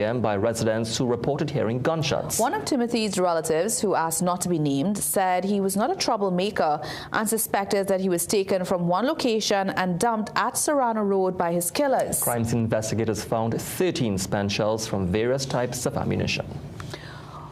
by residents who reported hearing gunshots. One of Timothy's relatives, who asked not to be named, said he was not a troublemaker and suspected that he was taken from one location and dumped at Serrano Road by his killers. Crime scene investigators found 13 spent shells from various types of ammunition.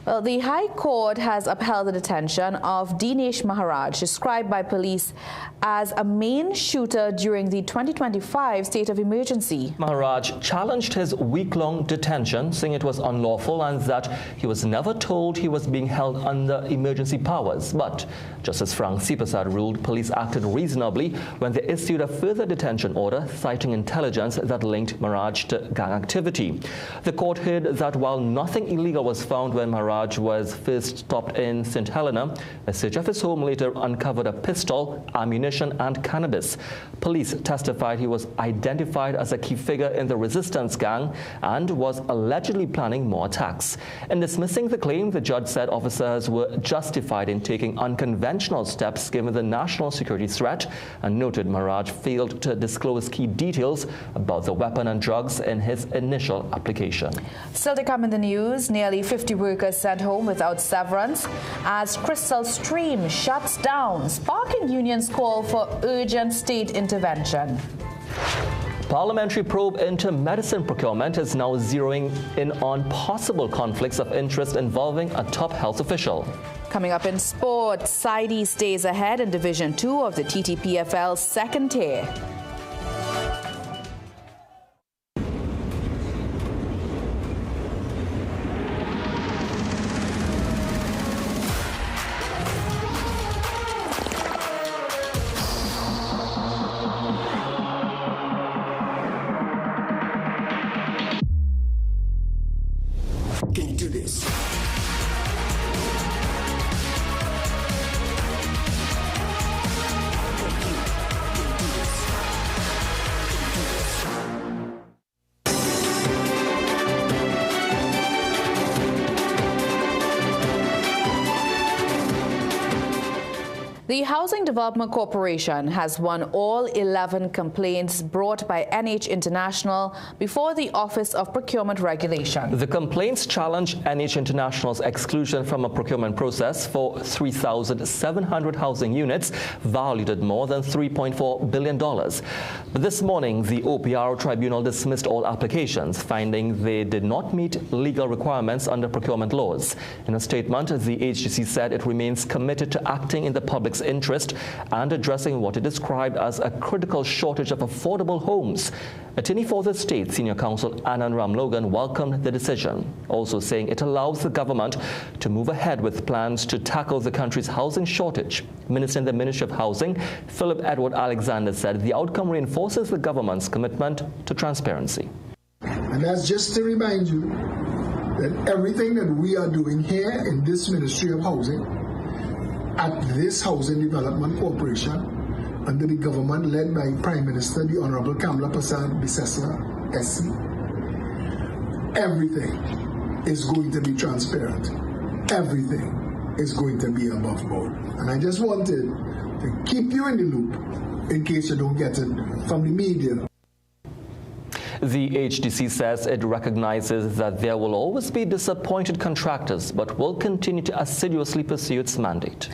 Well, the High Court has upheld the detention of Dinesh Maharaj, described by police as a main shooter during the 2025 state of emergency. Maharaj challenged his week-long detention, saying it was unlawful and that he was never told he was being held under emergency powers. But Justice Frank Sipasad ruled police acted reasonably when they issued a further detention order, citing intelligence that linked Maharaj to gang activity. The court heard that while nothing illegal was found when Maharaj was first stopped in St. Helena, a search of his home later uncovered a pistol, ammunition and cannabis. Police testified he was identified as a key figure in the resistance gang and was allegedly planning more attacks. In dismissing the claim, the judge said officers were justified in taking unconventional steps given the national security threat and noted Maharaj failed to disclose key details about the weapon and drugs in his initial application. Still to come in the news, nearly 50 workers sent home without severance as Crystal Stream shuts down, sparking unions' call for urgent state intervention. Parliamentary probe into medicine procurement is now zeroing in on possible conflicts of interest involving a top health official. Coming up in sport, Saidi stays ahead in Division 2 of the TTPFL's second tier. Can you do this? The Housing Development Corporation has won all 11 complaints brought by NH International before the Office of Procurement Regulation. The complaints challenge NH International's exclusion from a procurement process for 3,700 housing units valued at more than $3.4 billion. But this morning, the OPR tribunal dismissed all applications, finding they did not meet legal requirements under procurement laws. In a statement, the HDC said it remains committed to acting in the public's interest and addressing what it described as a critical shortage of affordable homes. Attorney for the state, Senior Counsel Anand Ramlogan, welcomed the decision, also saying it allows the government to move ahead with plans to tackle the country's housing shortage. Minister in the Ministry of Housing, Philip Edward Alexander, said the outcome reinforces the government's commitment to transparency. And that's just to remind you that everything that we are doing here in this Ministry of Housing, at this Housing Development Corporation, under the government led by Prime Minister, the Honorable Kamla Prasad Bisesla, SC, everything is going to be transparent. Everything is going to be above board. And I just wanted to keep you in the loop in case you don't get it from the media. The HDC says it recognizes that there will always be disappointed contractors, but will continue to assiduously pursue its mandate.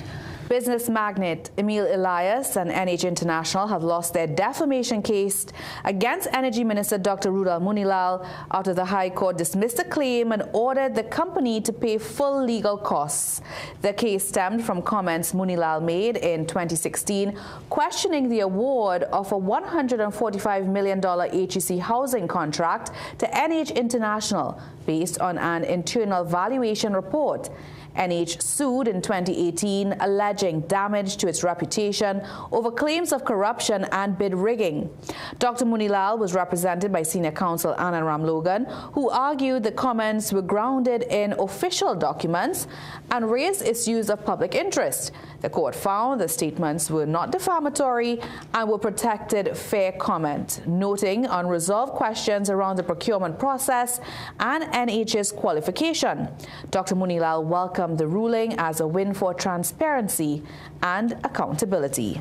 Business magnate Emil Elias and NH International have lost their defamation case against Energy Minister Dr. Rudal Munilal after the High Court dismissed the claim and ordered the company to pay full legal costs. The case stemmed from comments Munilal made in 2016 questioning the award of a $145 million HEC housing contract to NH International based on an internal valuation report. NH sued in 2018, alleging damage to its reputation over claims of corruption and bid rigging. Dr. Munilal was represented by Senior Counsel Anand Ramlogan, who argued the comments were grounded in official documents and raised issues of public interest. The court found the statements were not defamatory and were protected fair comment, noting unresolved questions around the procurement process and NH's qualification. Dr. Munilal welcomed the ruling as a win for transparency and accountability.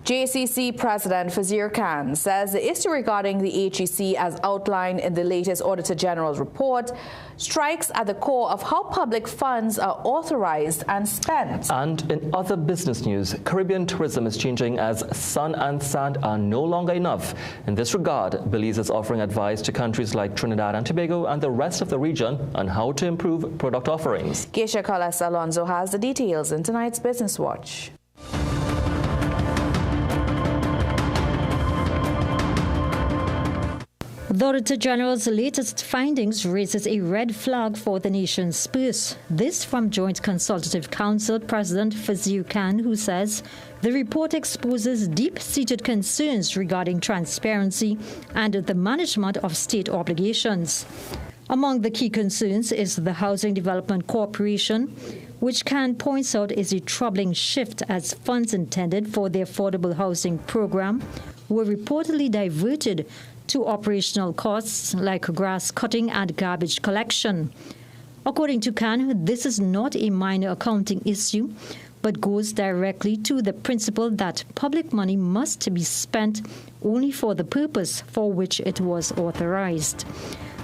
JCC President Fazir Khan says the issue regarding the HEC, as outlined in the latest Auditor General's report, strikes at the core of how public funds are authorized and spent. And in other business news, Caribbean tourism is changing as sun and sand are no longer enough. In this regard, Belize is offering advice to countries like Trinidad and Tobago and the rest of the region on how to improve product offerings. Geisha Carlos Alonso has the details in tonight's Business Watch. The Auditor General's latest findings raises a red flag for the nation's purse. This from Joint Consultative Council President Fazir Khan, who says the report exposes deep-seated concerns regarding transparency and the management of state obligations. Among the key concerns is the Housing Development Corporation, which Khan points out is a troubling shift as funds intended for the affordable housing program were reportedly diverted to operational costs like grass cutting and garbage collection. According to Khan, this is not a minor accounting issue, but goes directly to the principle that public money must be spent only for the purpose for which it was authorized.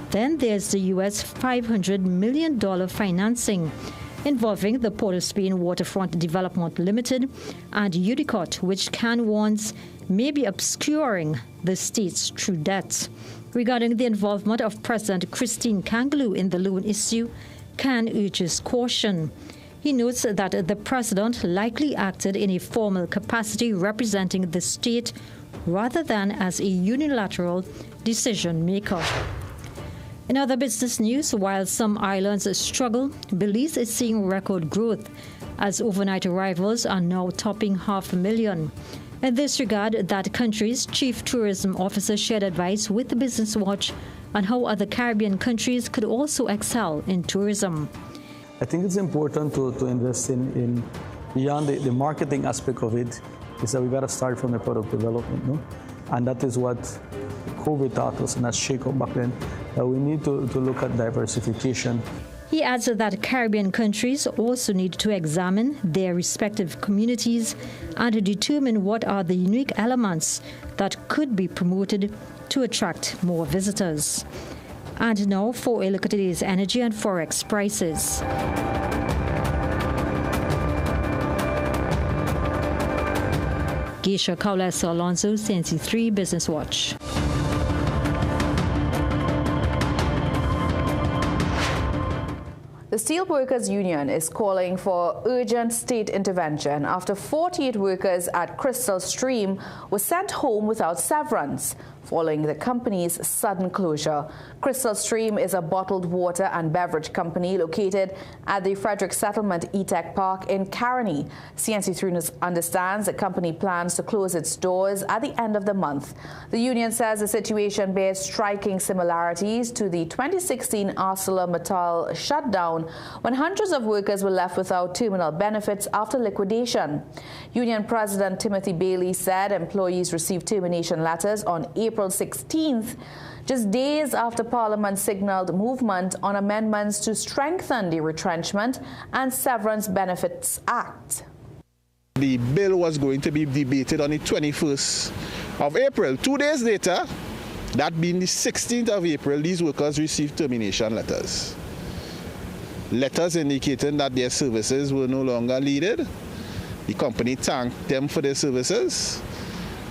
Then there's the U.S. $500 million financing involving the Port of Spain Waterfront Development Limited and Udicot, which Khan warns may be obscuring the state's true debt. Regarding the involvement of President Christine Kangaloo in the loan issue, Khan urges caution. He notes that the president likely acted in a formal capacity representing the state rather than as a unilateral decision maker. In other business news, while some islands struggle, Belize is seeing record growth as overnight arrivals are now topping 500,000. In this regard, that country's chief tourism officer shared advice with the Business Watch on how other Caribbean countries could also excel in tourism. I think it's important to invest in beyond the marketing aspect of it, is that we got to start from the product development, no? And that is what COVID taught us, and that shake-up back then, that we need to look at diversification. He adds that Caribbean countries also need to examine their respective communities and determine what are the unique elements that could be promoted to attract more visitors. And now for a look at today's energy and forex prices. Geisha Carlos Alonso, CNC3 Business Watch. The Steelworkers Union is calling for urgent state intervention after 48 workers at Crystal Stream were sent home without severance following the company's sudden closure. Crystal Stream is a bottled water and beverage company located at the Frederick Settlement E-Tech Park in Caroni. CNC3 understands the company plans to close its doors at the end of the month. The union says the situation bears striking similarities to the 2016 ArcelorMittal shutdown, when hundreds of workers were left without terminal benefits after liquidation. Union President Timothy Bailey said employees received termination letters on April 16th, just days after Parliament signaled movement on amendments to strengthen the Retrenchment and Severance Benefits Act. The bill was going to be debated on the 21st of April. 2 days later, that being the 16th of April, these workers received termination letters. Letters indicating that their services were no longer needed. The company thanked them for their services.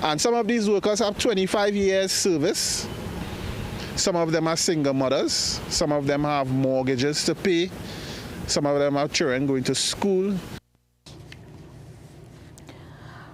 And some of these workers have 25 years service. Some of them are single mothers. Some of them have mortgages to pay. Some of them have children going to school.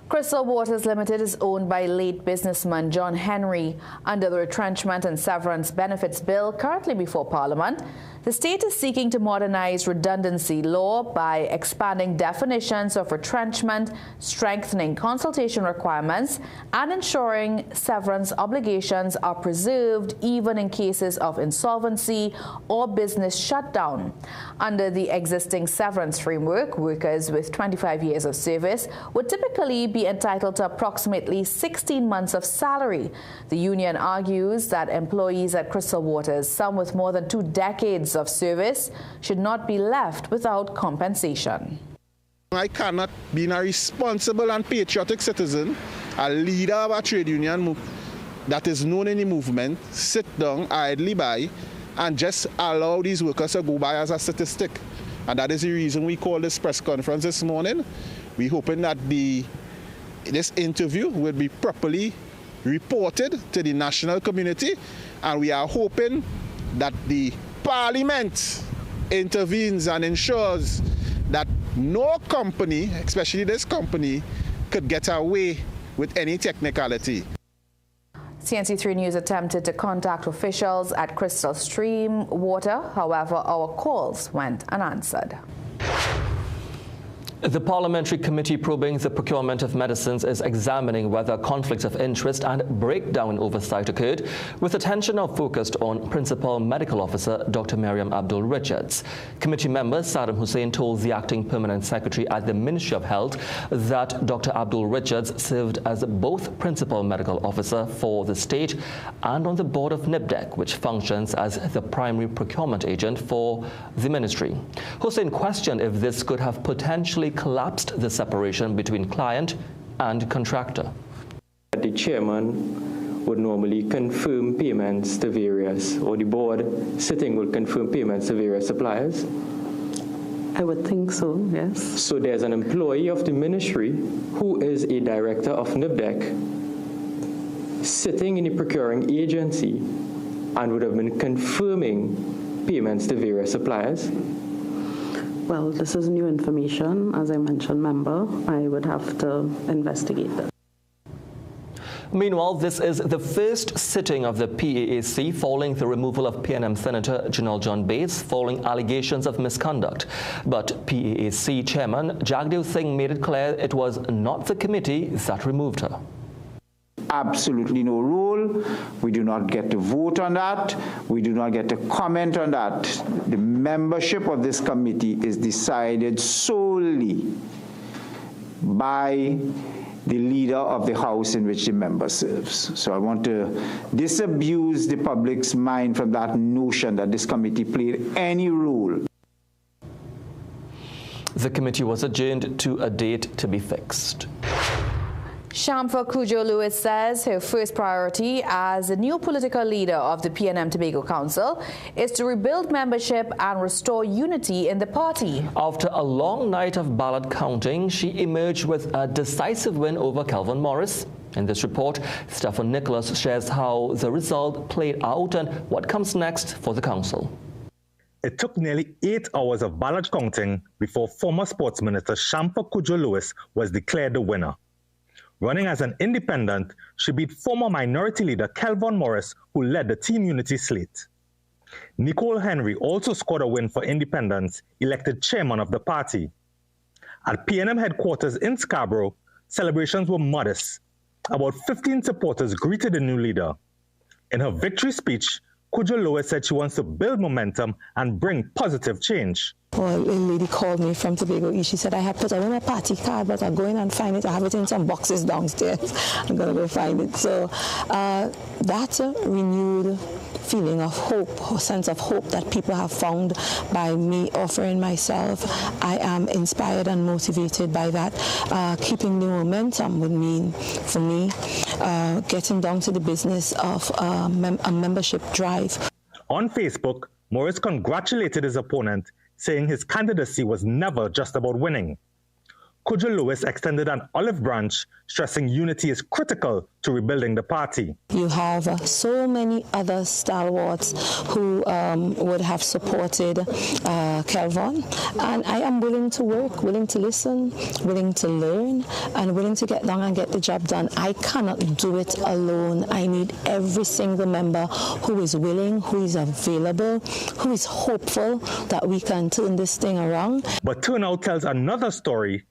Crystal Waters Limited is owned by late businessman John Henry. Under the Retrenchment and Severance Benefits Bill currently before Parliament, the state is seeking to modernize redundancy law by expanding definitions of retrenchment, strengthening consultation requirements, and ensuring severance obligations are preserved even in cases of insolvency or business shutdown. Under the existing severance framework, workers with 25 years of service would typically be entitled to approximately 16 months of salary. The union argues that employees at Crystal Waters, some with more than 2 decades of service, should not be left without compensation. I cannot, being a responsible and patriotic citizen, a leader of a trade union that is known in the movement sit down idly by and just allow these workers to go by as a statistic. And that is the reason we call this press conference this morning. We're hoping that this interview will be properly reported to the national community, and we are hoping that the Parliament intervenes and ensures that no company, especially this company, could get away with any technicality. CNC3 News attempted to contact officials at Crystal Stream Water. However, our calls went unanswered. The Parliamentary Committee probing the procurement of medicines is examining whether conflicts of interest and breakdown oversight occurred, with attention now focused on Principal Medical Officer Dr. Miriam Abdul-Richards. Committee member Saddam Hussein told the Acting Permanent Secretary at the Ministry of Health that Dr. Abdul-Richards served as both Principal Medical Officer for the state and on the board of NIPDEC, which functions as the primary procurement agent for the ministry. Hussein questioned if this could have potentially collapsed the separation between client and contractor. The chairman would normally confirm payments to various, or the board sitting will confirm payments to various suppliers. I would think so, yes. So there's an employee of the ministry who is a director of NIPDEC sitting in the procuring agency and would have been confirming payments to various suppliers. Well, this is new information. As I mentioned, member, I would have to investigate this. Meanwhile, this is the first sitting of the PAAC following the removal of PNM Senator Janelle John Bates following allegations of misconduct. But PAAC Chairman Jagdev Singh made it clear it was not the committee that removed her. Absolutely no rule. We do not get to vote on that. We do not get to comment on that. The membership of this committee is decided solely by the leader of the house in which the member serves. So I want to disabuse the public's mind from that notion that this committee played any role. The committee was adjourned to a date to be fixed. Shamfa Cudjoe-Lewis says her first priority as the new political leader of the PNM Tobago Council is to rebuild membership and restore unity in the party. After a long night of ballot counting, she emerged with a decisive win over Kelvin Morris. In this report, Stephen Nicholas shares how the result played out and what comes next for the council. It took nearly 8 hours of ballot counting before former Sports Minister Shamfa Cudjoe-Lewis was declared the winner. Running as an independent, she beat former Minority Leader Kelvin Morris, who led the Team Unity slate. Nicole Henry also scored a win for independents, elected chairman of the party. At PNM headquarters in Scarborough, celebrations were modest. About 15 supporters greeted the new leader. In her victory speech, Cudjoe-Lewis said she wants to build momentum and bring positive change. Well, a lady called me from Tobago East. She said, I have put away my party card, but I'm going and find it. I have it in some boxes downstairs. I'm going to go find it. So that's a renewed feeling of hope, or sense of hope that people have found by me offering myself. I am inspired and motivated by that. Keeping the momentum would mean, for me, getting down to the business of a membership drive. On Facebook, Morris congratulated his opponent, saying his candidacy was never just about winning. Cudjoe-Lewis extended an olive branch, stressing unity is critical to rebuilding the party. You have so many other stalwarts who would have supported Kelvin, and I am willing to work, willing to listen, willing to learn, and willing to get down and get the job done. I cannot do it alone. I need every single member who is willing, who is available, who is hopeful that we can turn this thing around. But turnout tells another story.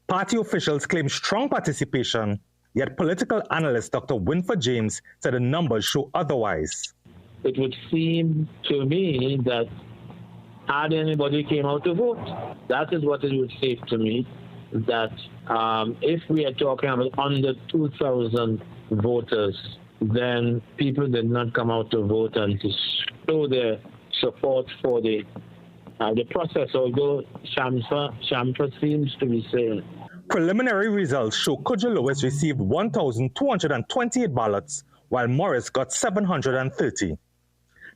Party officials claim strong participation, yet political analyst Dr. Winford James said the numbers show otherwise. It would seem to me that hardly anybody came out to vote. That is what it would say to me, that if we are talking about under 2,000 voters, then people did not come out to vote and to show their support for the process, although Shamfa seems to be saying. Preliminary results show Cudjoe Lewis received 1,228 ballots, while Morris got 730.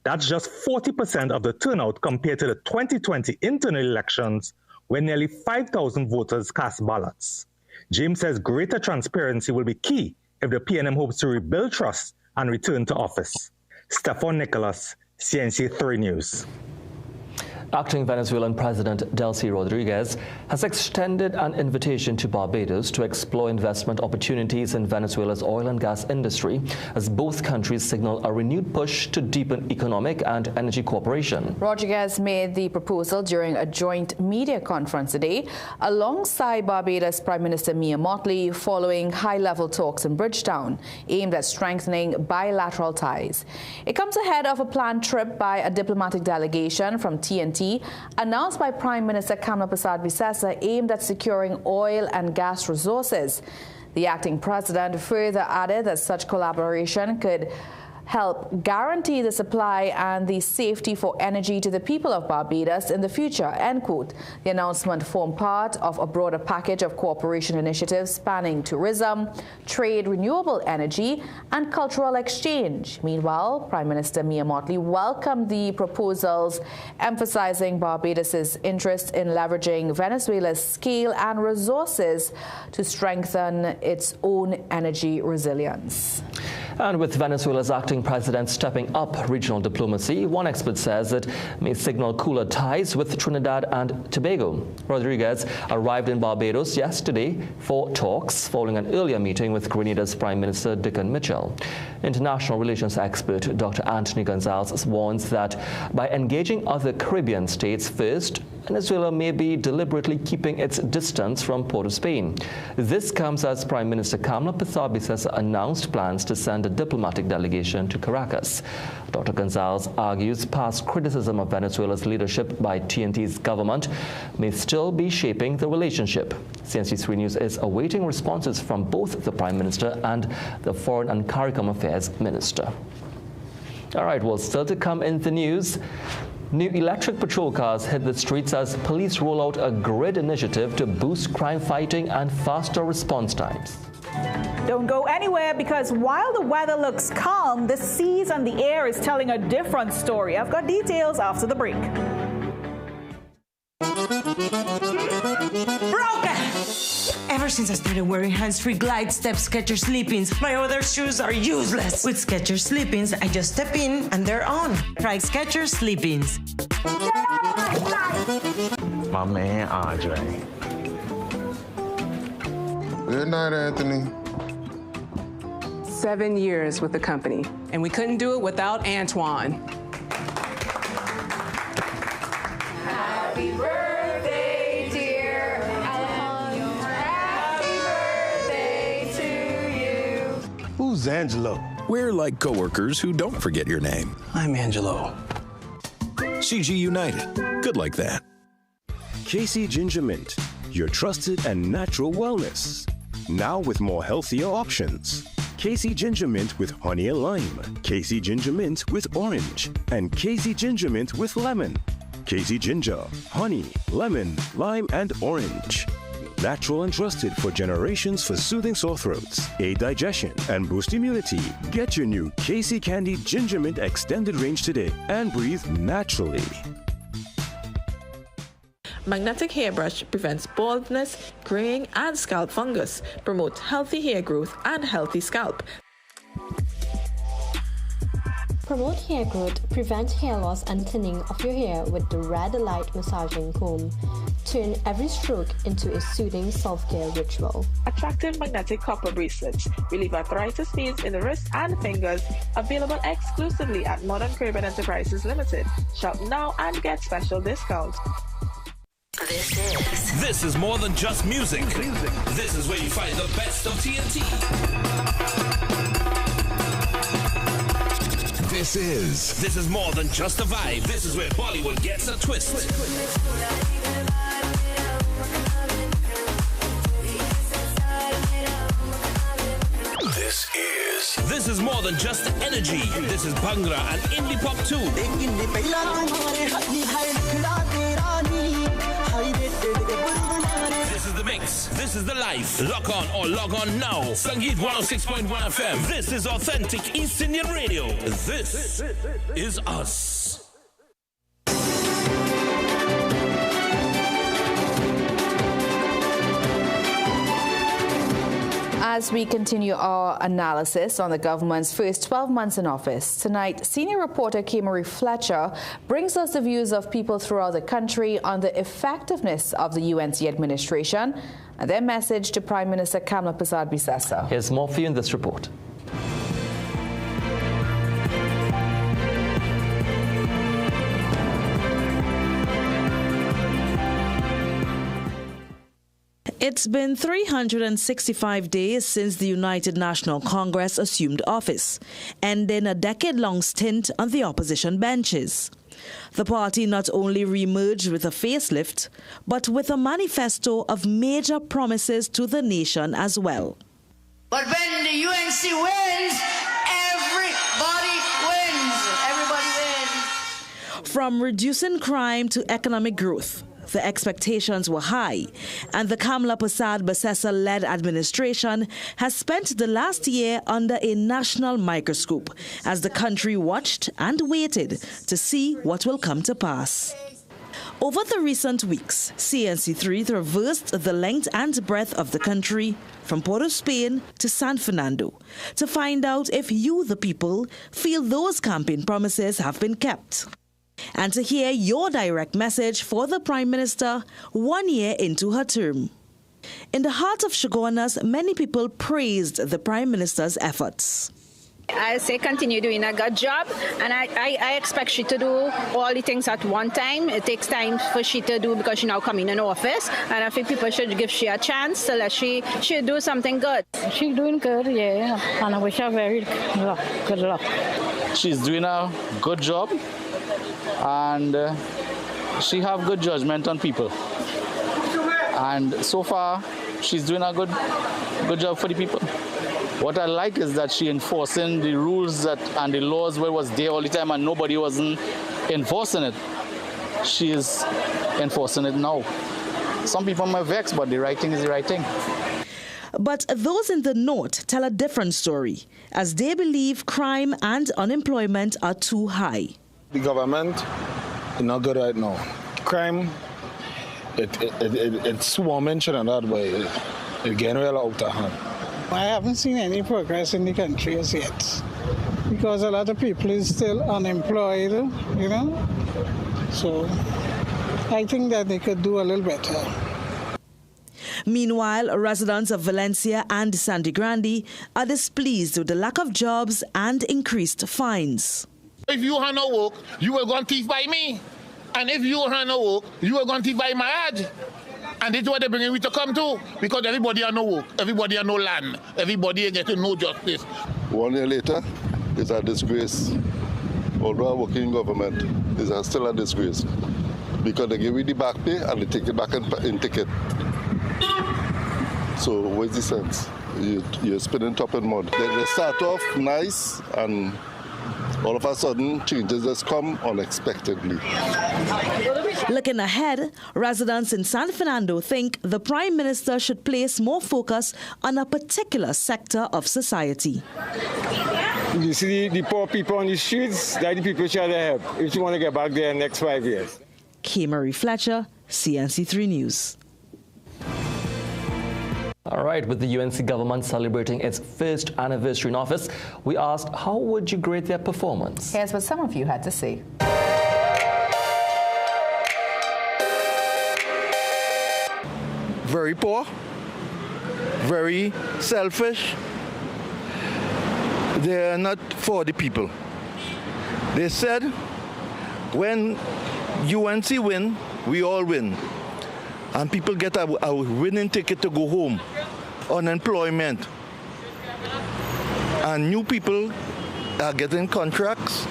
That's just 40% of the turnout compared to the 2020 internal elections, where nearly 5,000 voters cast ballots. James says greater transparency will be key if the PNM hopes to rebuild trust and return to office. Stefan Nicholas, CNC 3 News. Acting Venezuelan President Delcy Rodriguez has extended an invitation to Barbados to explore investment opportunities in Venezuela's oil and gas industry as both countries signal a renewed push to deepen economic and energy cooperation. Rodriguez made the proposal during a joint media conference today alongside Barbados Prime Minister Mia Mottley following high-level talks in Bridgetown aimed at strengthening bilateral ties. It comes ahead of a planned trip by a diplomatic delegation from TNT announced by Prime Minister Kamla Persad-Bissessar aimed at securing oil and gas resources. The acting president further added that such collaboration could help guarantee the supply and the safety for energy to the people of Barbados in the future, end quote. The announcement formed part of a broader package of cooperation initiatives spanning tourism, trade, renewable energy, and cultural exchange. Meanwhile, Prime Minister Mia Mottley welcomed the proposals, emphasizing Barbados's interest in leveraging Venezuela's scale and resources to strengthen its own energy resilience. And with Venezuela's acting president stepping up regional diplomacy, one expert says it may signal cooler ties with Trinidad and Tobago. Rodriguez arrived in Barbados yesterday for talks following an earlier meeting with Grenada's Prime Minister Dickon Mitchell. International relations expert Dr. Anthony Gonzalez warns that by engaging other Caribbean states first, Venezuela may be deliberately keeping its distance from Port of Spain. This comes as Prime Minister Kamla Persad-Bissessar announced plans to send a diplomatic delegation to Caracas. Dr. Gonzalez argues past criticism of Venezuela's leadership by TNT's government may still be shaping the relationship. CNC3 News is awaiting responses from both the Prime Minister and the Foreign and CARICOM Affairs Minister. All right, well, still to come in the news. New electric patrol cars hit the streets as police roll out a grid initiative to boost crime fighting and faster response times. Don't go anywhere, because while the weather looks calm, the seas and the air is telling a different story. I've got details after the break. Broken! Ever since I started wearing hands-free Glide Step Skechers Sleep-ins, my other shoes are useless. With Skechers Sleep-ins, I just step in and they're on. Try Skechers Sleep-ins. My man Andre. Good night, Anthony. 7 years with the company, and we couldn't do it without Antoine. Happy birthday, dear Alejandro. Happy birthday to you. Who's Angelo? We're like coworkers who don't forget your name. I'm Angelo. CG United. Good like that. KC Ginger Mint, your trusted and natural wellness. Now with more healthier options. KC Ginger Mint with honey and lime, KC Ginger Mint with orange, and KC Ginger Mint with lemon. KC Ginger, honey, lemon, lime, and orange. Natural and trusted for generations for soothing sore throats, aid digestion, and boost immunity. Get your new KC Candy Ginger Mint Extended Range today and breathe naturally. Magnetic hairbrush prevents baldness, graying, and scalp fungus, promotes healthy hair growth and healthy scalp. Promote hair growth, prevent hair loss and thinning of your hair with the red light massaging comb. Turn every stroke into a soothing self-care ritual. Attractive magnetic copper bracelets relieve arthritis pains in the wrists and fingers. Available exclusively at Modern Caribbean Enterprises Limited. Shop now and get special discounts. This is more than just music. This is where you find the best of TNT. This is more than just a vibe. This is where Bollywood gets a twist. This is more than just energy. This is Bhangra and indie pop too. This is the mix. This This is the life. Lock on or log on now. Sangeet 106.1 FM. This is authentic East Indian radio. This is us. As we continue our analysis on the government's first 12 months in office, tonight, senior reporter Kimmery Fletcher brings us the views of people throughout the country on the effectiveness of the UNC administration and their message to Prime Minister Kamla Persad-Bissessar. Here's more for you in this report. It's been 365 days since the United National Congress assumed office, ending a decade-long stint on the opposition benches. The party not only re-emerged with a facelift, but with a manifesto of major promises to the nation as well. But when the UNC wins, everybody wins. Everybody wins. From reducing crime to economic growth, the expectations were high, and the Kamla Persad-Bissessar-led administration has spent the last year under a national microscope as the country watched and waited to see what will come to pass. Over the recent weeks, CNC3 traversed the length and breadth of the country, from Port of Spain to San Fernando, to find out if you, the people, feel those campaign promises have been kept. And to hear your direct message for the Prime Minister 1 year into her term. In the heart of Shogunas, many people praised the Prime Minister's efforts. I say continue doing a good job, and I expect she to do all the things at one time. It takes time for she to do because she now coming in office, and I think people should give she a chance to let she do something good. She's doing good, yeah, and I wish her very good luck. She's doing a good job, and she have good judgment on people. And so far, she's doing a good job for the people. What I like is that she enforcing the rules and the laws where it was there all the time and nobody wasn't enforcing it. She is enforcing it now. Some people might vex, but the right thing is the right thing. But those in the north tell a different story, as they believe crime and unemployment are too high. The government is not good right now. Crime, it's swarming that way. It's getting real out of hand. I haven't seen any progress in the country as yet, because a lot of people is still unemployed, you know. So I think that they could do a little better. Meanwhile, residents of Valencia and Sandy Grande are displeased with the lack of jobs and increased fines. If you have no work, you will go and thief by me. And if you have no work, you will go and thief by my ad. And that's what they're bringing me to come to, because everybody has no work, everybody has no land, everybody is getting no justice. 1 year later, it's a disgrace. Although I work in government, it's still a disgrace. Because they give you the back pay and they take it back in ticket. So what's the sense? You're spinning top and mud. They start off nice and all of a sudden changes just come unexpectedly. Looking ahead, residents in San Fernando think the Prime Minister should place more focus on a particular sector of society. You see the poor people on the streets, that the people should help if you want to get back there in the next 5 years. Kimmery Fletcher, CNC3 News. All right, with the UNC government celebrating its first anniversary in office, we asked, how would you grade their performance? Here's what some of you had to say. Very poor, very selfish. They're not for the people. They said, when UNC win, we all win. And people get a winning ticket to go home. Unemployment. And new people are getting contracts.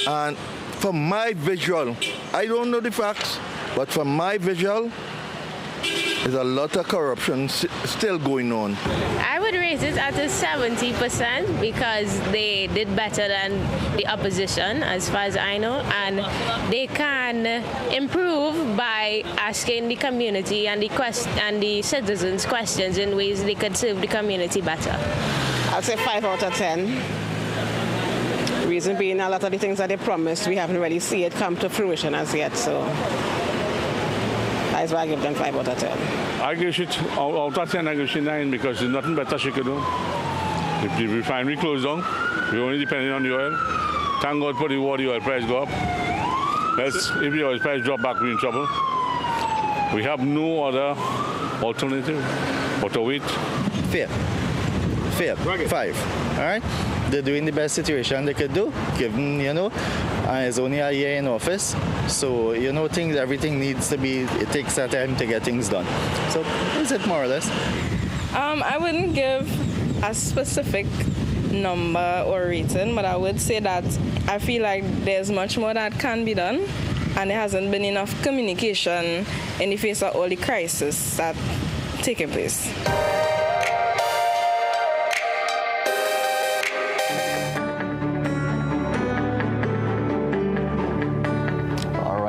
And from my visual, I don't know the facts, but from my visual, There's a lot of corruption still going on. I would rate it at a 70% because they did better than the opposition, as far as I know, and they can improve by asking the community and the citizens questions in ways they could serve the community better. I'd say 5 out of 10. Reason being, a lot of the things that they promised, we haven't really seen it come to fruition as yet, so that's why I give them 5 out of 10. I give it out of 10, I give it 9 because there's nothing better she could do. If the refinery closed down, we're only depending on the oil. Thank God for the war, the oil price go up. If the oil price drop back, we're in trouble. We have no other alternative but to wait. Fair. 5. All right? They're doing the best situation they could do, given, it's only a year in office. So, everything needs to be, it takes that time to get things done. So, is it more or less? I wouldn't give a specific number or rating, but I would say that I feel like there's much more that can be done, and there hasn't been enough communication in the face of all the crises that taking place.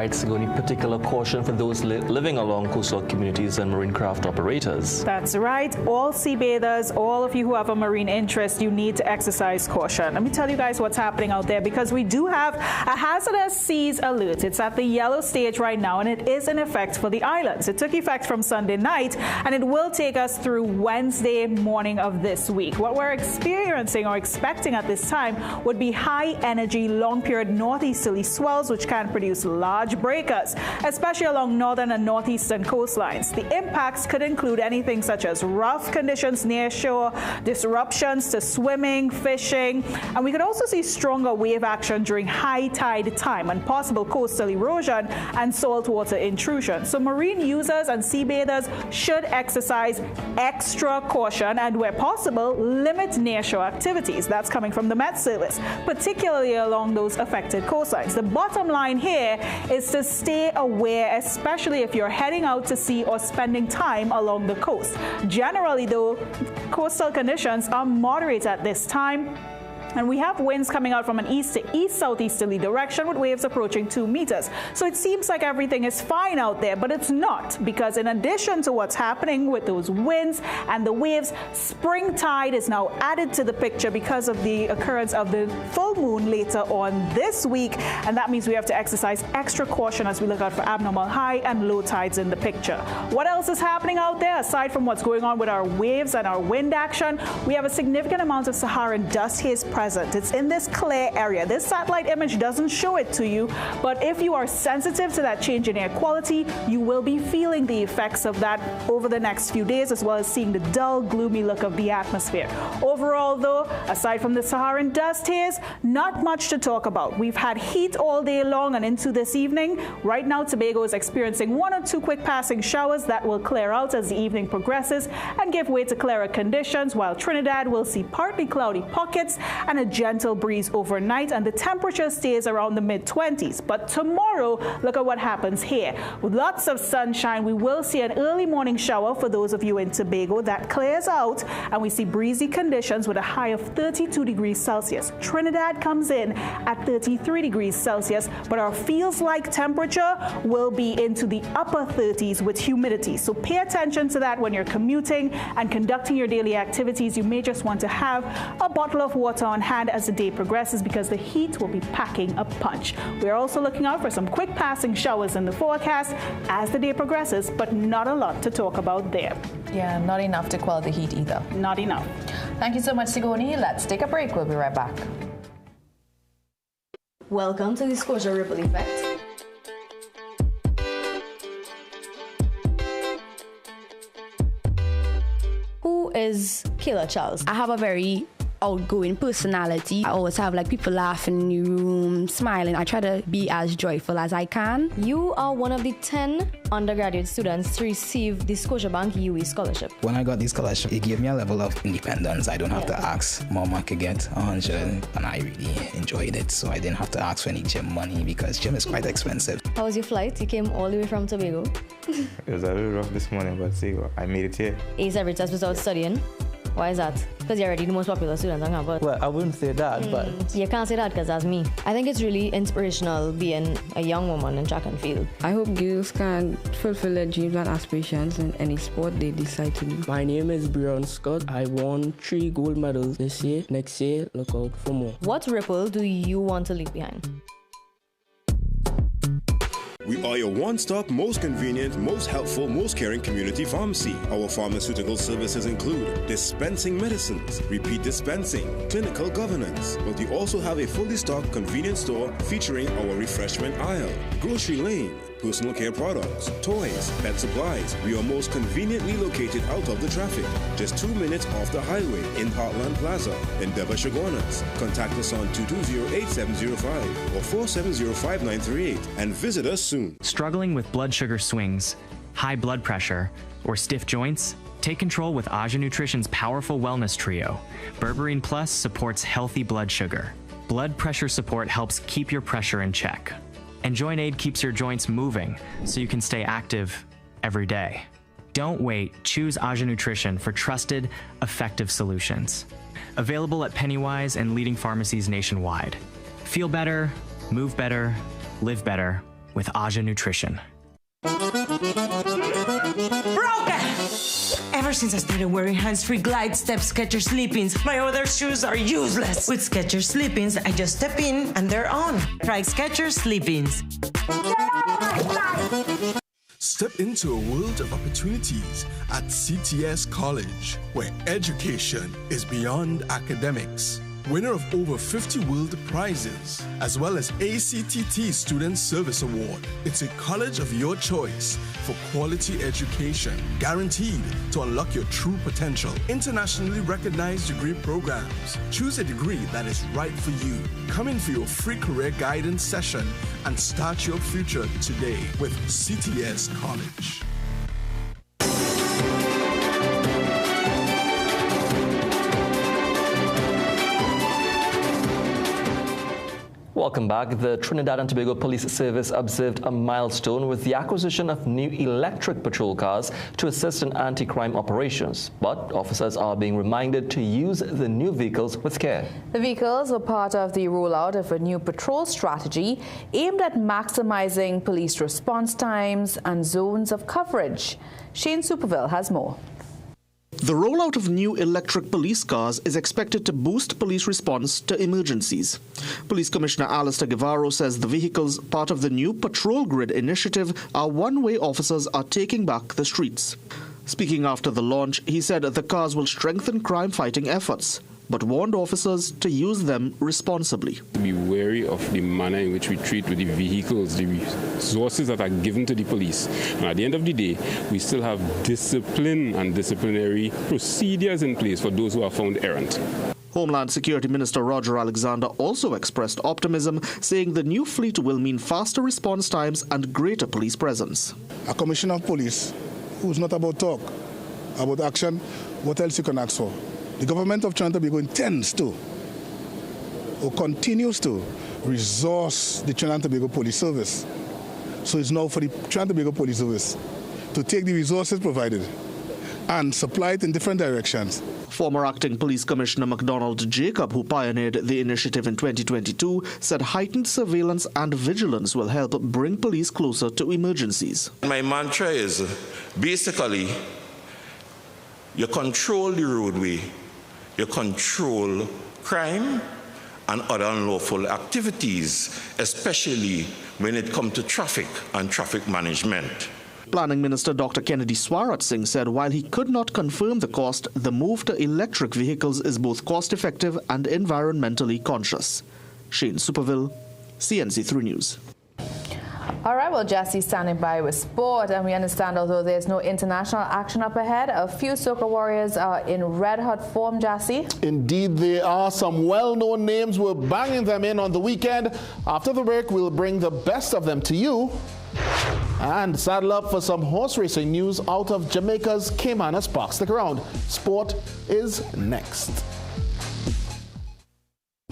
Any particular caution for those living along coastal communities and marine craft operators? That's right. All sea bathers, all of you who have a marine interest, you need to exercise caution. Let me tell you guys what's happening out there, because we do have a hazardous seas alert. It's at the yellow stage right now, and it is in effect for the islands. It took effect from Sunday night, and it will take us through Wednesday morning of this week. What we're experiencing or expecting at this time would be high energy, long period northeasterly swells, which can produce large breakers, especially along northern and northeastern coastlines. The impacts could include anything such as rough conditions near shore, disruptions to swimming, fishing, and we could also see stronger wave action during high tide time and possible coastal erosion and saltwater intrusion. So marine users and sea bathers should exercise extra caution and, where possible, limit nearshore activities. That's coming from the Met Service, particularly along those affected coastlines. The bottom line here is to stay aware, especially if you're heading out to sea or spending time along the coast. Generally, though, coastal conditions are moderate at this time. And we have winds coming out from an east to east southeasterly direction with waves approaching 2 meters. So it seems like everything is fine out there, but it's not, because in addition to what's happening with those winds and the waves, spring tide is now added to the picture because of the occurrence of the full moon later on this week. And that means we have to exercise extra caution as we look out for abnormal high and low tides in the picture. What else is happening out there aside from what's going on with our waves and our wind action? We have a significant amount of Saharan dust haze present. It's in this clear area. This satellite image doesn't show it to you, but if you are sensitive to that change in air quality, you will be feeling the effects of that over the next few days, as well as seeing the dull, gloomy look of the atmosphere. Overall, though, aside from the Saharan dust haze, not much to talk about. We've had heat all day long and into this evening. Right now, Tobago is experiencing 1 or 2 quick passing showers that will clear out as the evening progresses and give way to clearer conditions, while Trinidad will see partly cloudy pockets and a gentle breeze overnight, and the temperature stays around the mid-20s. But tomorrow, look at what happens here. With lots of sunshine, we will see an early morning shower for those of you in Tobago. That clears out, and we see breezy conditions with a high of 32 degrees Celsius. Trinidad comes in at 33 degrees Celsius, but our feels like temperature will be into the upper 30s with humidity. So pay attention to that when you're commuting and conducting your daily activities. You may just want to have a bottle of water on hand as the day progresses, because the heat will be packing a punch. We're also looking out for some quick passing showers in the forecast as the day progresses, but not a lot to talk about there. Yeah, not enough to quell the heat either. Not enough. Thank you so much, Sigoni. Let's take a break. We'll be right back. Welcome to the Scotia Ripple Effect. Who is Kayla Charles? I have a very outgoing personality. I always have like people laughing in the room, smiling. I try to be as joyful as I can. You are one of the 10 undergraduate students to receive the Scotiabank UE scholarship. When I got this scholarship, it gave me a level of independence. I don't have to ask. Mom, I could get 100, and I really enjoyed it. So I didn't have to ask for any gym money because gym is quite expensive. How was your flight? You came all the way from Tobago. It was a little rough this morning, but see, I made it here. Ace every test without studying. Why is that? Because you're already the most popular student on campus. Well, I wouldn't say that, but... You can't say that because that's me. I think it's really inspirational being a young woman in track and field. I hope girls can fulfill their dreams and aspirations in any sport they decide to do. My name is Brian Scott. I won 3 gold medals this year. Next year, look out for more. What ripple do you want to leave behind? We are your one-stop, most convenient, most helpful, most caring community pharmacy. Our pharmaceutical services include dispensing medicines, repeat dispensing, clinical governance. But we also have a fully stocked convenience store featuring our refreshment aisle, grocery lane, personal care products, toys, pet supplies. We are most conveniently located out of the traffic, just 2 minutes off the highway in Heartland Plaza, in Devashagonas. Contact us on 220-8705 or 470-5938 and visit us soon. Struggling with blood sugar swings, high blood pressure, or stiff joints? Take control with Aja Nutrition's powerful wellness trio. Berberine Plus supports healthy blood sugar. Blood pressure support helps keep your pressure in check. And Joint Aid keeps your joints moving so you can stay active every day. Don't wait. Choose Aja Nutrition for trusted, effective solutions. Available at Pennywise and leading pharmacies nationwide. Feel better, move better, live better with Aja Nutrition. Broken! Ever since I started wearing hands-free Glide Step Skechers Sleep-ins, my other shoes are useless. With Skechers Sleep-ins, I just step in and they're on. Try Skechers Sleep-ins. Step into a world of opportunities at CTS College, where education is beyond academics. Winner of over 50 world prizes, as well as ACTT Student Service Award. It's a college of your choice for quality education, guaranteed to unlock your true potential. Internationally recognized degree programs. Choose a degree that is right for you. Come in for your free career guidance session and start your future today with CTS College. Welcome back. The Trinidad and Tobago Police Service observed a milestone with the acquisition of new electric patrol cars to assist in anti-crime operations. But officers are being reminded to use the new vehicles with care. The vehicles were part of the rollout of a new patrol strategy aimed at maximizing police response times and zones of coverage. Shane Superville has more. The rollout of new electric police cars is expected to boost police response to emergencies. Police Commissioner Alistair Guevara says the vehicles, part of the new Patrol Grid initiative, are one way officers are taking back the streets. Speaking after the launch, he said the cars will strengthen crime-fighting efforts, but warned officers to use them responsibly. Be wary of the manner in which we treat with the vehicles, the resources that are given to the police. And at the end of the day, we still have discipline and disciplinary procedures in place for those who are found errant. Homeland Security Minister Roger Alexander also expressed optimism, saying the new fleet will mean faster response times and greater police presence. A commissioner of police who's not about talk, about action, what else you can ask for? The government of Trinidad and Tobago intends to, or continues to, resource the Trinidad and Tobago Police Service. So it's now for the Trinidad and Tobago Police Service to take the resources provided and supply it in different directions. Former Acting Police Commissioner MacDonald Jacob, who pioneered the initiative in 2022, said heightened surveillance and vigilance will help bring police closer to emergencies. My mantra is basically, you control the roadway, you control crime and other unlawful activities, especially when it comes to traffic and traffic management. Planning Minister Dr. Kennedy Swarat Singh said while he could not confirm the cost, the move to electric vehicles is both cost-effective and environmentally conscious. Shane Superville, CNC3 News. All right, well, Jesse's standing by with sport, and we understand although there's no international action up ahead, a few Soca Warriors are in red-hot form, Jesse. Indeed, there are some well-known names. We're banging them in on the weekend. After the break, we'll bring the best of them to you. And saddle up for some horse racing news out of Jamaica's Caymanas Park. Stick around. Sport is next.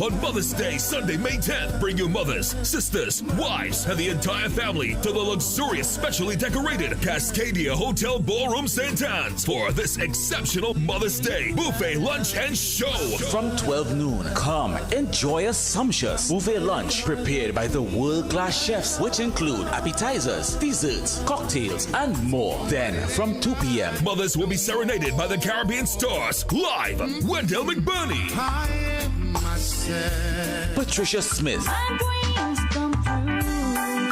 On Mother's Day, Sunday, May 10th, bring your mothers, sisters, wives, and the entire family to the luxurious, specially decorated Cascadia Hotel Ballroom St. Anne's for this exceptional Mother's Day buffet lunch and show. From 12 noon, come enjoy a sumptuous buffet lunch prepared by the world-class chefs, which include appetizers, desserts, cocktails, and more. Then, from 2 p.m., mothers will be serenaded by the Caribbean stars live. Wendell McBurney, Patricia Smith,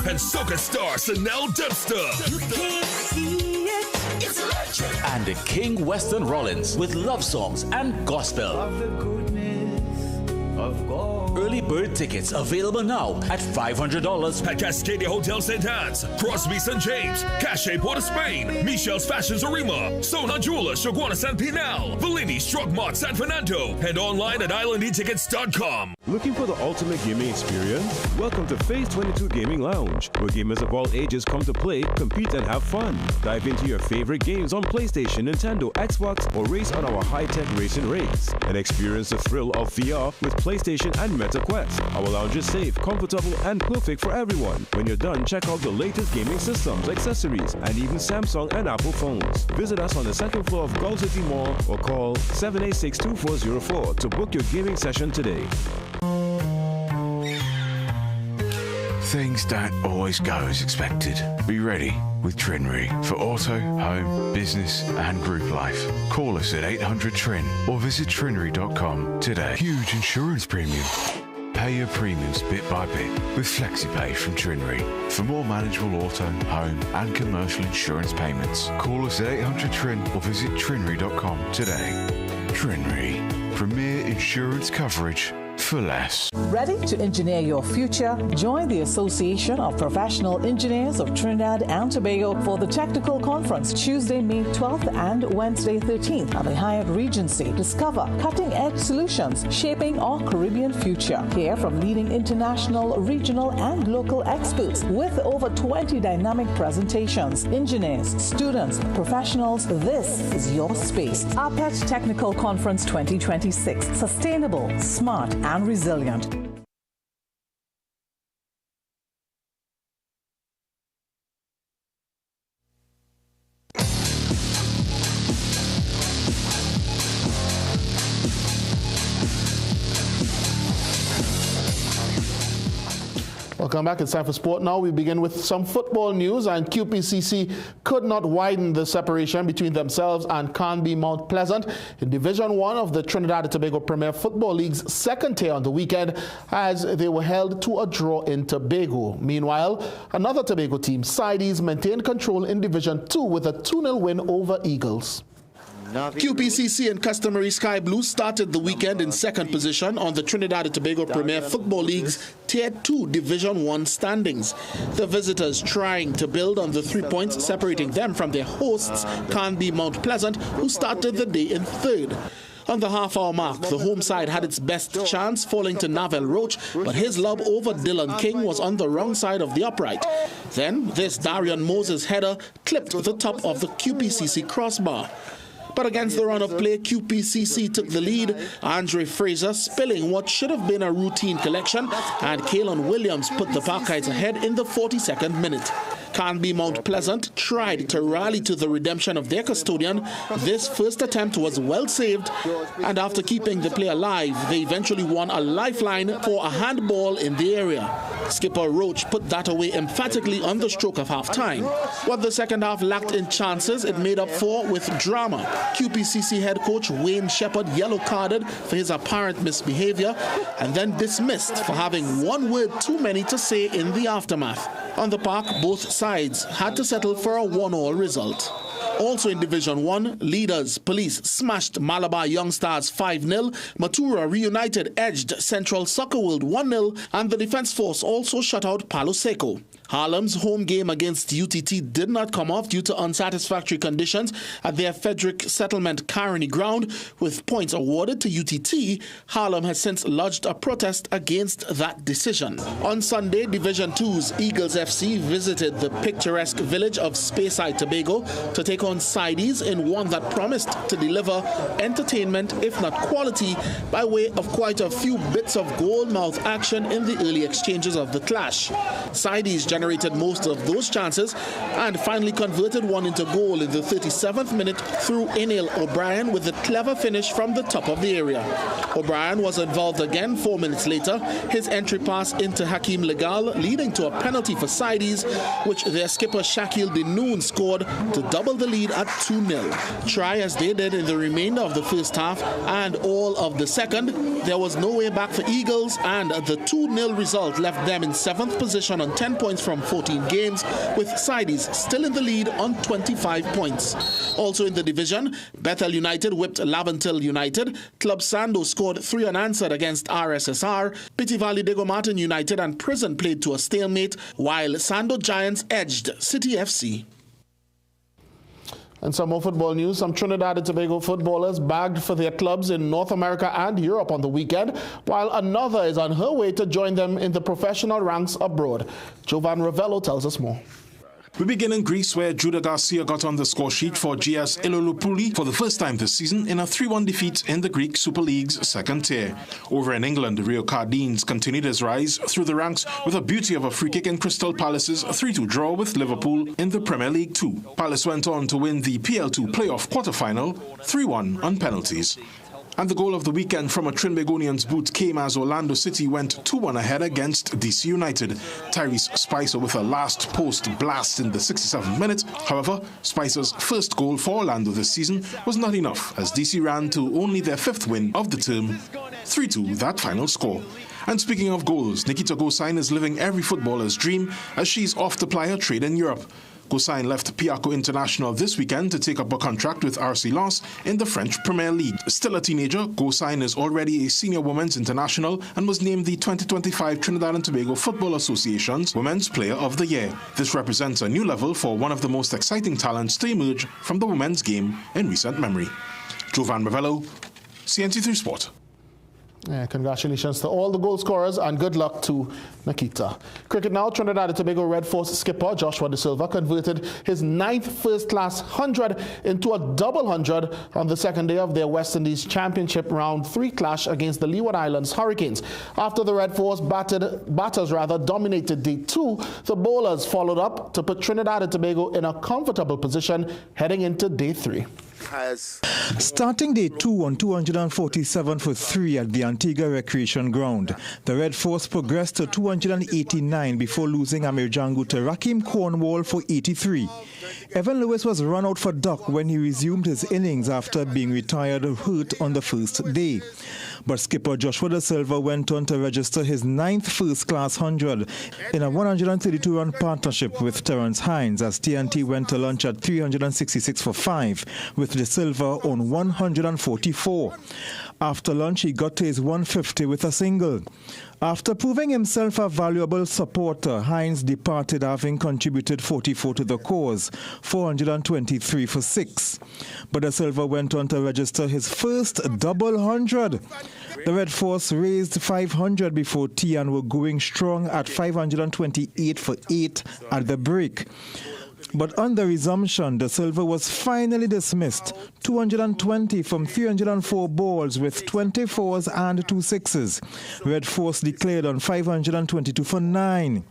and soca star Sanel Dempster. You can't see it. It's electric. And the King Weston Rollins with love songs and gospel. Of the goodness of God. Early bird tickets available now at $500 at Cascadia Hotel St. Anne's, Crosby St. James, Cache Port of Spain, Michelle's Fashions Arima, Sona Jewelers, Shoguana San Pinal, Bellini's Truck Mart San Fernando, and online at islandetickets.com. Looking for the ultimate gaming experience? Welcome to Phase 22 Gaming Lounge, where gamers of all ages come to play, compete, and have fun. Dive into your favorite games on PlayStation, Nintendo, Xbox, or race on our high-tech racing rigs. And experience the thrill of VR with PlayStation and Meta Quest. Our lounge is safe, comfortable, and perfect for everyone. When you're done, check out the latest gaming systems, accessories, and even Samsung and Apple phones. Visit us on the second floor of Gulf City Mall or call 786-2404 to book your gaming session today. Things don't always go as expected. Be ready with Trinry for auto, home, business and group life. Call us at 800-TRIN or visit trinry.com today. Huge insurance premium. Pay your premiums bit by bit with FlexiPay from Trinry. For more manageable auto, home and commercial insurance payments, call us at 800-TRIN or visit trinry.com today. Trinry. Premier insurance coverage for less. Ready to engineer your future? Join the Association of Professional Engineers of Trinidad and Tobago for the Technical Conference Tuesday, May 12th and Wednesday, 13th at the Hyatt Regency. Discover cutting-edge solutions shaping our Caribbean future. Hear from leading international, regional, and local experts with over 20 dynamic presentations. Engineers, students, professionals, this is your space. APET Technical Conference 2026. Sustainable, smart, and resilient. Welcome back. It's time for sport now. We begin with some football news, and QPCC could not widen the separation between themselves and Canby Mount Pleasant in Division 1 of the Trinidad and Tobago Premier Football League's second tier on the weekend as they were held to a draw in Tobago. Meanwhile, another Tobago team, Sides, maintained control in Division 2 with a 2-0 win over Eagles. QPCC and customary Sky Blues started the weekend in second position on the Trinidad and Tobago Premier Football League's Tier 2 Division 1 standings. The visitors trying to build on the 3 points separating them from their hosts, Canby Mount Pleasant, who started the day in third. On the half-hour mark, the home side had its best chance, falling to Navel Roach, but his lob over Dylan King was on the wrong side of the upright. Then, this Darian Moses header clipped the top of the QPCC crossbar. But against the run of play, QPCC took the lead, Andre Fraser spilling what should have been a routine collection, and Kalen Williams put the Parkites ahead in the 42nd minute. Canby Mount Pleasant tried to rally to the redemption of their custodian. This first attempt was well saved, and after keeping the play alive, they eventually won a lifeline for a handball in the area. Skipper Roach put that away emphatically on the stroke of half-time. What the second half lacked in chances, it made up for with drama. QPCC head coach Wayne Shepherd yellow-carded for his apparent misbehavior and then dismissed for having one word too many to say in the aftermath. On the park, both sides had to settle for a 1-1 result. Also in Division 1, leaders Police smashed Malabar Young Stars 5-0, Matura Reunited edged Central Soccer World 1-0, and the Defence Force also shut out Palo Seco. Harlem's home game against UTT did not come off due to unsatisfactory conditions at their Frederick Settlement Carney ground, with points awarded to UTT. Harlem has since lodged a protest against that decision. On Sunday, Division 2's Eagles FC visited the picturesque village of Speyside, Tobago to take on Sides in one that promised to deliver entertainment, if not quality, by way of quite a few bits of goal-mouth action in the early exchanges of the clash. Sides generated most of those chances and finally converted one into goal in the 37th minute through Enil O'Brien with a clever finish from the top of the area. O'Brien was involved again 4 minutes later, his entry pass into Hakeem Legal leading to a penalty for Sides, which their skipper Shakil Dinoon scored to double the lead at 2-0. Try as they did in the remainder of the first half and all of the second, there was no way back for Eagles, and the 2-0 result left them in 7th position on 10 points from 14 games, with Sides still in the lead on 25 points. Also in the division, Bethel United whipped Laventil United, Club Sando scored 3 unanswered against RSSR, Pity Valley Diego Martin United and Prison played to a stalemate, while Sando Giants edged City FC. And some more football news. Some Trinidad and Tobago footballers bagged for their clubs in North America and Europe on the weekend, while another is on her way to join them in the professional ranks abroad. Jovan Ravello tells us more. We begin in Greece, where Judah Garcia got on the score sheet for GS Ilolopouli for the first time this season in a 3-1 defeat in the Greek Super League's second tier. Over in England, the Rio Cardines continued his rise through the ranks with a beauty of a free kick in Crystal Palace's 3-2 draw with Liverpool in the Premier League 2. Palace went on to win the PL2 playoff quarter-final 3-1 on penalties. And the goal of the weekend from a Trinbagonian's boot came as Orlando City went 2-1 ahead against DC United. Tyrese Spicer with a last post blast in the 67th minute. However, Spicer's first goal for Orlando this season was not enough as DC ran to only their 5th win of the term, 3-2 that final score. And speaking of goals, Nikita Gosain is living every footballer's dream as she's off to ply her trade in Europe. Gosain left Piaco International this weekend to take up a contract with RC Lens in the French Premier League. Still a teenager, Gosain is already a senior women's international and was named the 2025 Trinidad and Tobago Football Association's Women's Player of the Year. This represents a new level for one of the most exciting talents to emerge from the women's game in recent memory. Jovan Ravello, CNC3 Sport. Yeah, congratulations to all the goal scorers and good luck to Nikita. Cricket now, Trinidad and Tobago Red Force skipper Joshua De Silva converted his 9th first-class 100 into a double 100 on the second day of their West Indies Championship Round 3 clash against the Leeward Islands Hurricanes. After the Red Force batters dominated day 2, the bowlers followed up to put Trinidad and Tobago in a comfortable position heading into day 3. Starting day 2 on 247 for 3 at the Antigua Recreation Ground, the Red Force progressed to 289 before losing Amir Jangu to Rakim Cornwall for 83. Evan Lewis was run out for duck when he resumed his innings after being retired hurt on the first day. But skipper Joshua De Silva went on to register his 9th first-class 100 in a 132-run partnership with Terence Hines as TNT went to lunch at 366 for 5, with De Silva on 144. After lunch, he got to his 150 with a single. After proving himself a valuable supporter, Hines departed having contributed 44 to the cause, 423 for 6. But De Silva went on to register his first double 100. The Red Force raised 500 before tea and were going strong at 528 for 8 at the break. But on the resumption, De Silva was finally dismissed, 220 from 304 balls with 24s and 2 sixes. Red Force declared on 522 for 9.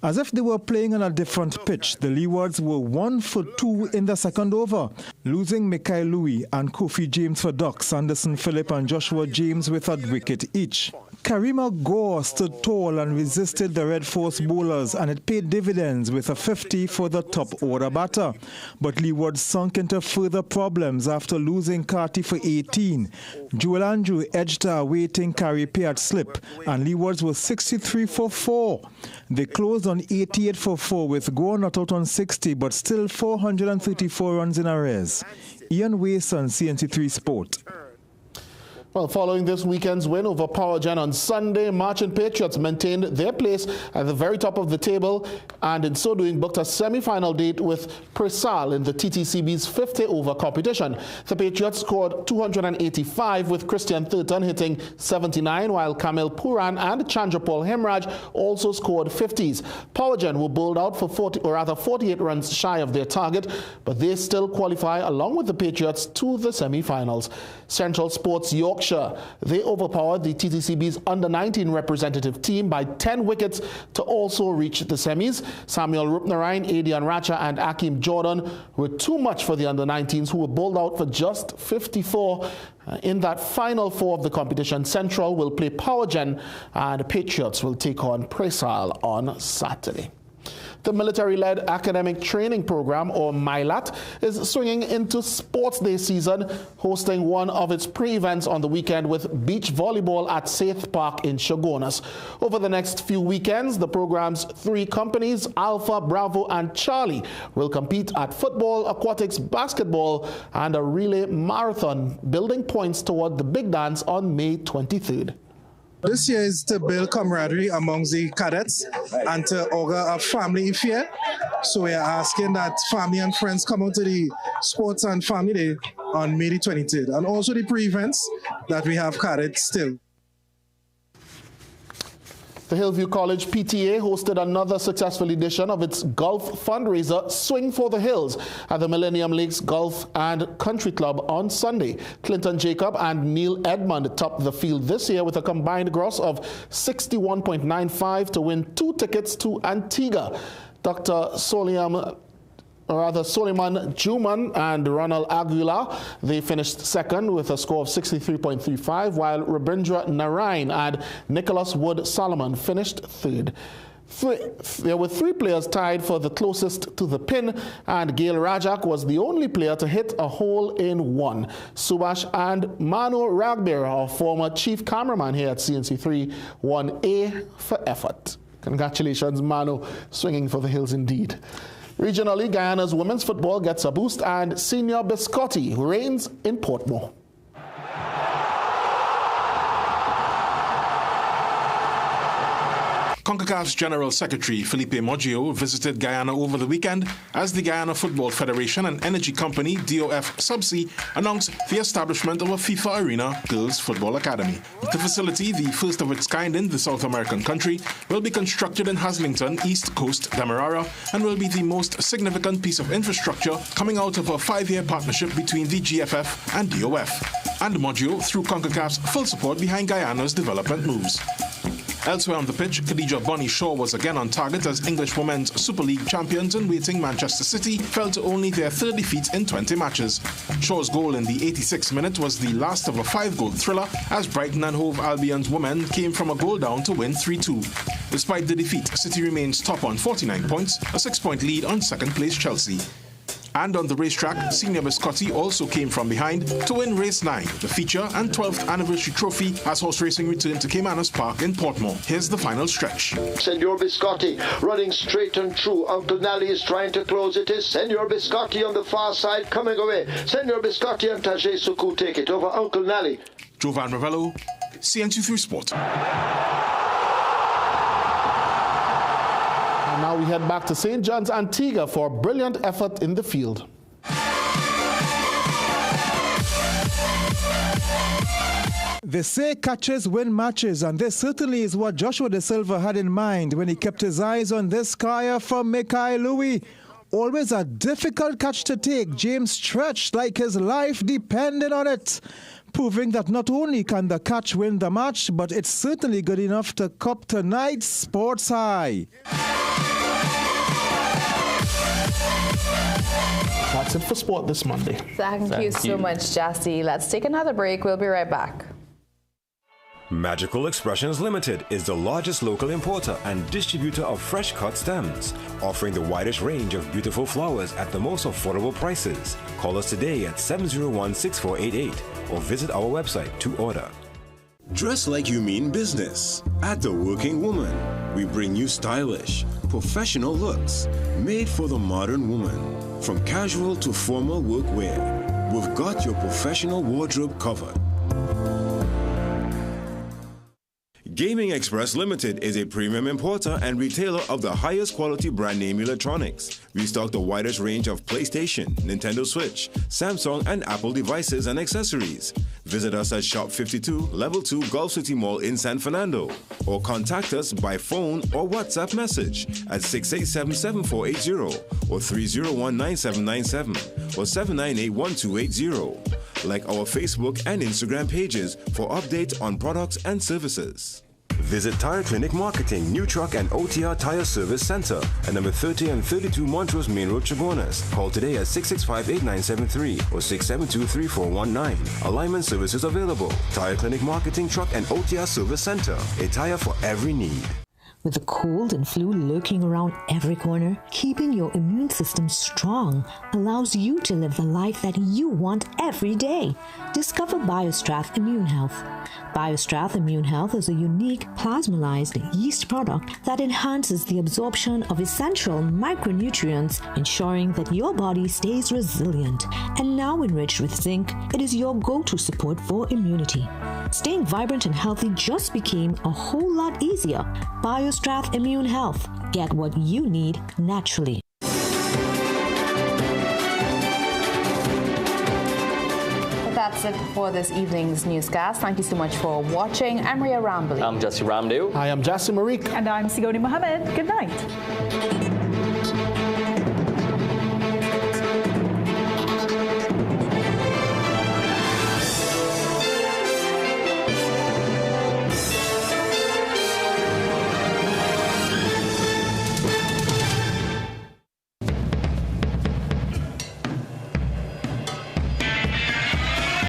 As if they were playing on a different pitch, the Leewards were 1 for 2 in the second over, losing Mikhail Louis and Kofi James for ducks, Anderson Phillip and Joshua James with a wicket each. Karima Gore stood tall and resisted the Red Force bowlers, and it paid dividends with a 50 for the top order batter. But Leeward sunk into further problems after losing Carty for 18. Joel Andrew edged her awaiting carry pay at slip, and Leewards was 63 for 4. They closed on 88 for 4 with Gore not out on 60, but still 434 runs in arrears. Ian Wason, CNC3 Sport. Well, following this weekend's win over Powergen on Sunday, Marchant Patriots maintained their place at the very top of the table and in so doing booked a semi-final date with Presal in the TTCB's 50-over competition. The Patriots scored 285 with Christian Thurton hitting 79, while Kamil Puran and Chandrapal Hemraj also scored 50s. Powergen were bowled out for 48 runs shy of their target, but they still qualify along with the Patriots to the semi-finals. Central Sports Yorkshire, they overpowered the TTCB's under-19 representative team by 10 wickets to also reach the semis. Samuel Rupnarine, Adian Racha and Akeem Jordan were too much for the under-19s, who were bowled out for just 54. In that final four of the competition, Central will play Powergen and Patriots will take on Presal on Saturday. The military-led academic training program, or MILAT, is swinging into Sports Day season, hosting one of its pre-events on the weekend with beach volleyball at Saith Park in Shogunas. Over the next few weekends, the program's 3 companies, Alpha, Bravo, and Charlie, will compete at football, aquatics, basketball, and a relay marathon, building points toward the big dance on May 23rd. This year is to build camaraderie amongst the cadets and to augur a family affair. So we are asking that family and friends come out to the Sports and Family Day on May the 23rd. And also the pre-events that we have cadets still. The Hillview College PTA hosted another successful edition of its golf fundraiser, Swing for the Hills, at the Millennium Lakes Golf and Country Club on Sunday. Clinton Jacob and Neil Edmond topped the field this year with a combined gross of 61.95 to win 2 tickets to Antigua. Dr. Suleiman Juman and Ronald Aguilar, they finished second with a score of 63.35, while Rabindra Narain and Nicholas Wood Solomon finished third. There were 3 players tied for the closest to the pin, and Gail Rajak was the only player to hit a hole in 1. Subhash and Mano Ragbera, our former chief cameraman here at CNC3, won A for effort. Congratulations, Mano, swinging for the hills indeed. Regionally, Guyana's women's football gets a boost, and Senior Biscotti reigns in Portmore. CONCACAF's General Secretary Felipe Moggio visited Guyana over the weekend as the Guyana Football Federation and energy company DOF Subsea announced the establishment of a FIFA Arena Girls Football Academy. The facility, the first of its kind in the South American country, will be constructed in Haslington, East Coast, Demerara, and will be the most significant piece of infrastructure coming out of a 5-year partnership between the GFF and DOF. And Moggio threw CONCACAF's full support behind Guyana's development moves. Elsewhere on the pitch, Khadija Bonnie Shaw was again on target as English Women's Super League champions in waiting Manchester City fell to only their 3rd defeat in 20 matches. Shaw's goal in the 86th minute was the last of a 5-goal thriller as Brighton and Hove Albion's women came from a goal down to win 3-2. Despite the defeat, City remains top on 49 points, a 6-point lead on second-place Chelsea. And on the racetrack, Senior Biscotti also came from behind to win race 9, the feature and 12th anniversary trophy as horse racing returned to Caymanas Park in Portmore. Here's the final stretch. Senor Biscotti running straight and true. Uncle Nally is trying to close it. Is Senor Biscotti on the far side coming away. Senor Biscotti and Tajay Suku take it over Uncle Nally. Jovan Ravello, CNC3 Sport. Now we head back to St. John's, Antigua for a brilliant effort in the field. They say catches win matches, and this certainly is what Joshua De Silva had in mind when he kept his eyes on this skier from Mekai Louis. Always a difficult catch to take. James stretched like his life depended on it, proving that not only can the catch win the match, but it's certainly good enough to cup tonight's Sports High. That's it for sport this Monday. Thank you so much, Jassy. Let's take another break. We'll be right back. Magical Expressions Limited is the largest local importer and distributor of fresh cut stems, offering the widest range of beautiful flowers at the most affordable prices. Call us today at 701-6488 or visit our website to order. Dress like you mean business. At The Working Woman, we bring you stylish, professional looks made for the modern woman. From casual to formal workwear, we've got your professional wardrobe covered. Gaming Express Limited is a premium importer and retailer of the highest quality brand name electronics. We stock the widest range of PlayStation, Nintendo Switch, Samsung and Apple devices and accessories. Visit us at Shop 52, Level 2 Gulf City Mall in San Fernando, or contact us by phone or WhatsApp message at 687-7480 or 301-9797 or 798-1280. Like our Facebook and Instagram pages for updates on products and services. Visit Tire Clinic Marketing, New Truck and OTR Tire Service Center at number 30 and 32 Montrose Main Road, Chaguanas. Call today at 665-8973 or 672-3419. Alignment services available. Tire Clinic Marketing, Truck and OTR Service Center. A tire for every need. With the cold and flu lurking around every corner, keeping your immune system strong allows you to live the life that you want every day. Discover BioStrath Immune Health. BioStrath Immune Health is a unique plasmalized yeast product that enhances the absorption of essential micronutrients, ensuring that your body stays resilient. And now enriched with zinc, it is your go-to support for immunity. Staying vibrant and healthy just became a whole lot easier. BioStrath Immune Health. Get what you need naturally. That's it for this evening's newscast. Thank you so much for watching. I'm Ria Rambali. I'm Jesse Ramdev. I am Jassi Marique. And I'm Sigoni Mohammed. Good night.